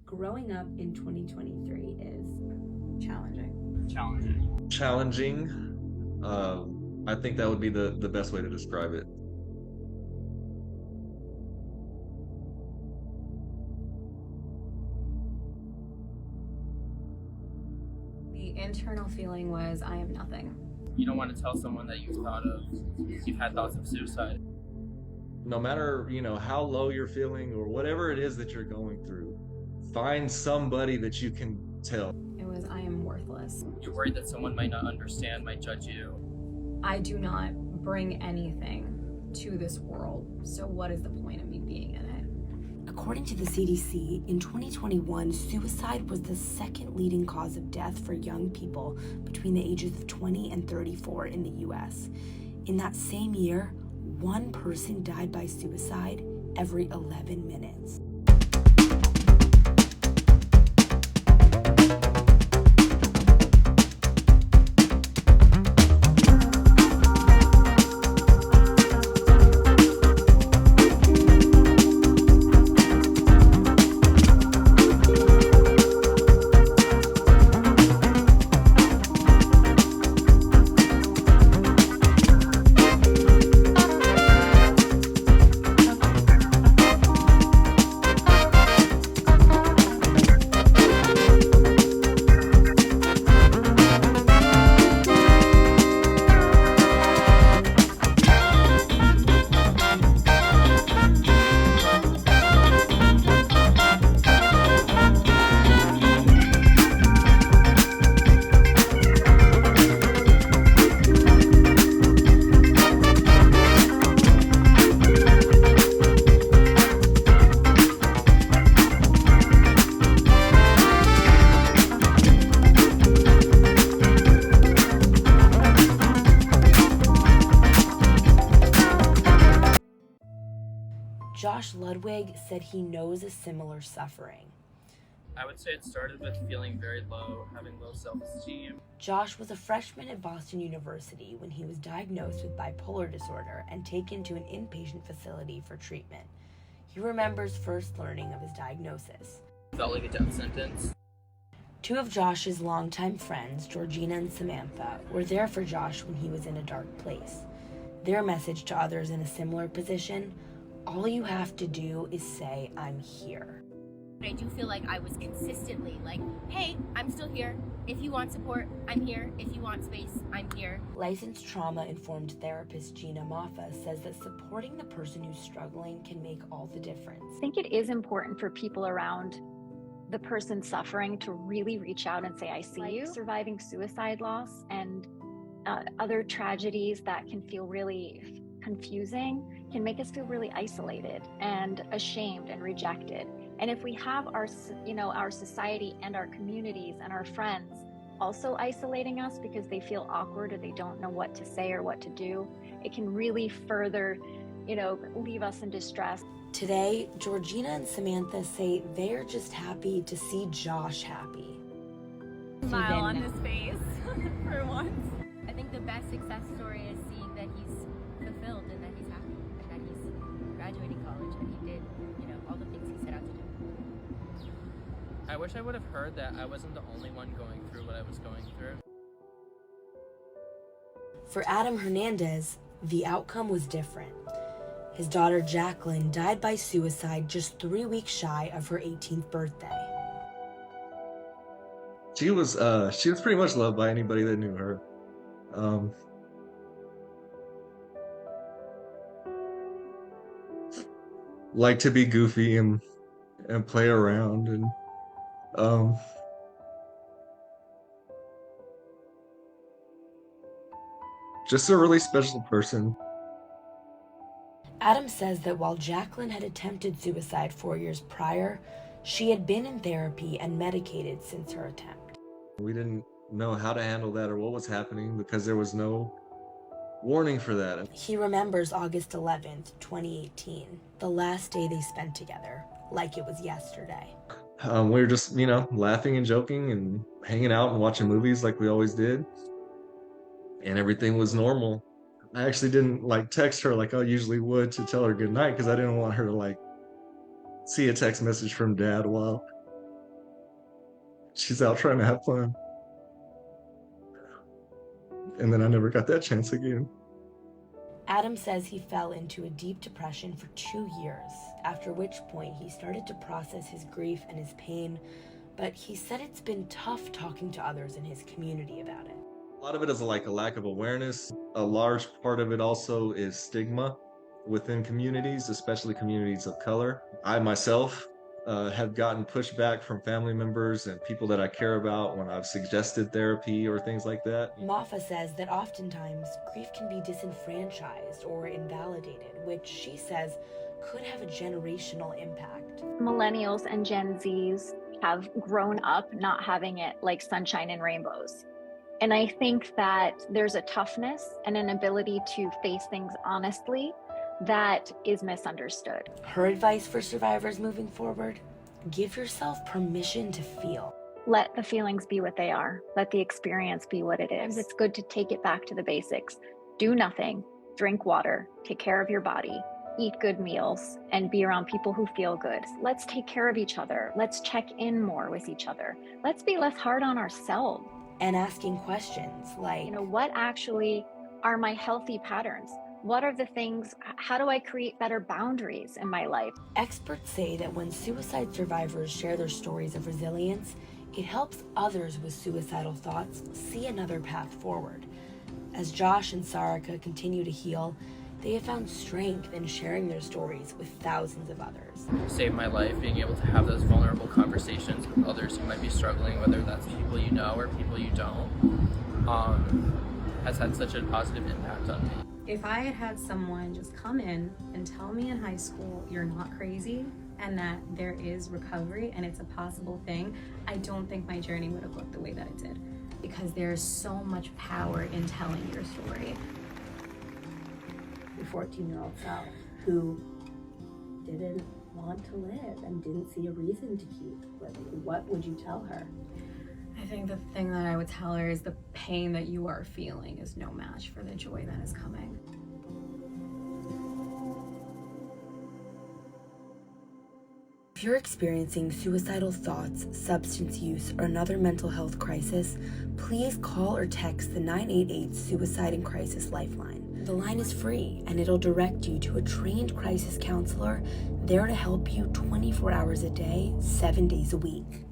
growing up in 2023 is Challenging. Challenging. I think that would be the best way to describe it. The internal feeling was, I am nothing. You don't want to tell someone that you've had thoughts of suicide. No matter, how low you're feeling or whatever it is that you're going through, find somebody that you can tell. It was, I am worthless. You're worried that someone might not understand, might judge you. I do not bring anything to this world, so what is the point of me being in it? According to the CDC, in 2021, suicide was the second leading cause of death for young people between the ages of 20 and 34 in the US. In that same year, one person died by suicide every 11 minutes. Josh Ludwig said he knows a similar suffering. I would say it started with feeling very low, having low self-esteem. Josh was a freshman at Boston University when he was diagnosed with bipolar disorder and taken to an inpatient facility for treatment. He remembers first learning of his diagnosis. Felt like a death sentence. Two of Josh's longtime friends, Georgina and Samantha, were there for Josh when he was in a dark place. Their message to others in a similar position: all you have to do is say, I'm here. I do feel like I was consistently like, hey, I'm still here. If you want support, I'm here. If you want space, I'm here. Licensed trauma-informed therapist Gina Maffa says that supporting the person who's struggling can make all the difference. I think it is important for people around the person suffering to really reach out and say, I see you. Surviving suicide loss and other tragedies that can feel really confusing can make us feel really isolated and ashamed and rejected. And if we have our society and our communities and our friends also isolating us because they feel awkward or they don't know what to say or what to do, it can really further, leave us in distress. Today, Georgina and Samantha say they're just happy to see Josh happy. Smile on his face for once. I think the best success story is seeing that he's fulfilled and that he's happy and that he's graduating college and he did, all the things he set out to do. I wish I would have heard that I wasn't the only one going through what I was going through. For Adam Hernandez, the outcome was different. His daughter Jacqueline died by suicide just 3 weeks shy of her 18th birthday. She was pretty much loved by anybody that knew her. Like to be goofy and play around and just a really special person. Adam says that while Jacqueline had attempted suicide 4 years prior, she had been in therapy and medicated since her attempt. We didn't know how to handle that or what was happening because there was no warning for that. He remembers August 11th, 2018, the last day they spent together, like it was yesterday. We were just, laughing and joking and hanging out and watching movies like we always did. And everything was normal. I actually didn't text her like I usually would to tell her goodnight because I didn't want her to see a text message from Dad while she's out trying to have fun. And then I never got that chance again. Adam says he fell into a deep depression for 2 years, after which point he started to process his grief and his pain, but he said it's been tough talking to others in his community about it. A lot of it is like a lack of awareness. A large part of it also is stigma within communities, especially communities of color. I myself have gotten pushback from family members and people that I care about when I've suggested therapy or things like that. Mafa says that oftentimes grief can be disenfranchised or invalidated, which she says could have a generational impact. Millennials and Gen Zs have grown up not having it like sunshine and rainbows. And I think that there's a toughness and an ability to face things honestly that is misunderstood. Her advice for survivors moving forward: give yourself permission to feel. Let the feelings be what they are. Let the experience be what it is. It's good to take it back to the basics. Do nothing, drink water, take care of your body, eat good meals, and be around people who feel good. Let's take care of each other. Let's check in more with each other. Let's be less hard on ourselves. And asking questions like, what actually are my healthy patterns? What are the things, how do I create better boundaries in my life? Experts say that when suicide survivors share their stories of resilience, it helps others with suicidal thoughts see another path forward. As Josh and Sarika continue to heal, they have found strength in sharing their stories with thousands of others. Saved my life, being able to have those vulnerable conversations with others who might be struggling, whether that's people you know or people you don't, has had such a positive impact on me. If I had had someone just come in and tell me in high school, you're not crazy, and that there is recovery and it's a possible thing, I don't think my journey would have looked the way that it did. Because there's so much power in telling your story. Your 14-year-old self who didn't want to live and didn't see a reason to keep living, what would you tell her? I think the thing that I would tell her is the pain that you are feeling is no match for the joy that is coming. If you're experiencing suicidal thoughts, substance use, or another mental health crisis, please call or text the 988 Suicide and Crisis Lifeline. The line is free, and it'll direct you to a trained crisis counselor there to help you 24 hours a day, 7 days a week.